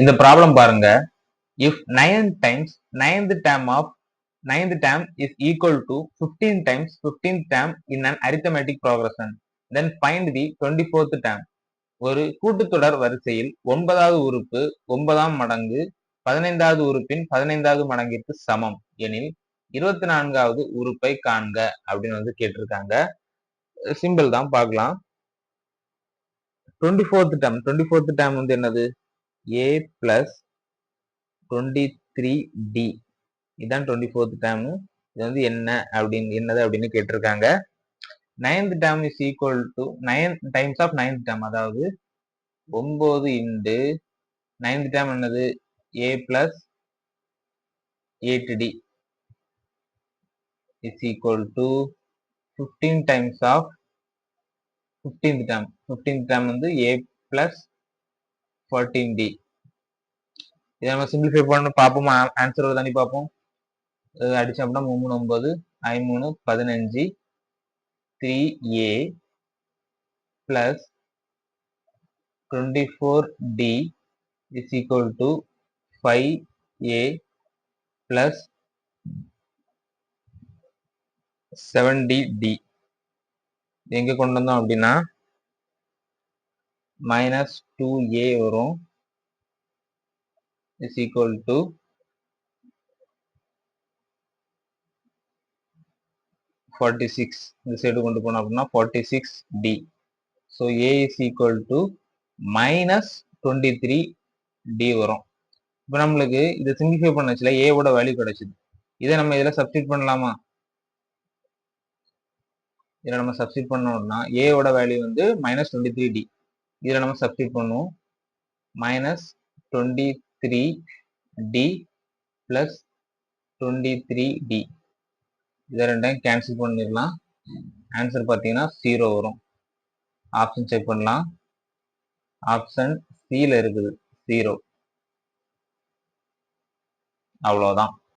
இந்த ப்ராப்ளம் பாருங்க. If 9 times 9th term of 9th term is equal to 15 times 15th term in an arithmetic progression, then find the 24th term. ஒரு கூட்டுத்தொடர் வரிசையில் 9வது உறுப்பு 9ஆம் மடங்கு 15வது உறுப்பின் 15வது மடங்கிற்கு சமம் எனில் 24வது உறுப்பை காண்க அப்படின்னு கேட்டிருக்காங்க. சிம்பிள் தான், பார்க்கலாம். 24th term என்னது? a plus 23d. இதான் 24th term. இது என்னது அப்படின்னு கேட்டிருக்காங்க. 9th term is equal to 9 times of 9th term, அதாவது 9 into 9th term என்னது? a plus 8d is equal to 15 times of 15th term. 15th term a plus 14d. இதை நம்ம simplify பண்ண பார்ப்போமா? ஆன்சர் தானே பார்ப்போம். அடிச்சோம்னா 3 9 5 3 15 3a plus 24d is equal to 5a plus 7dd. எங்க கொண்டு வந்தோம் அப்படின்னா -2a வரும் is equal to 46. இந்த சைடு கொண்டு போனோம் அப்படின்னா 46d. so a is equal to -23d வரும். இப்போ நம்மளுக்கு இதை சிம்பிளிஃபை பண்ணச்சுல a ஓட வேல்யூ கிடைச்சது. இதை நம்ம இதில் சப்ஸ்டிட் பண்ணலாமா? இதில் நம்ம சப்ஸ்டிட் பண்ணோம்னா a ஓட வேல்யூ -23d. இதில் நம்ம சப்ஸ்டிட் பண்ணுவோம். -23d plus 23d. இதை ரெண்டையும் கேன்சல் பண்ணிடலாம். ஆன்சர் பார்த்தீங்கன்னா 0 வரும். ஆப்ஷன் செக் பண்ணலாம். ஆப்ஷன் சில இருக்குது 0. அவ்வளவுதான்.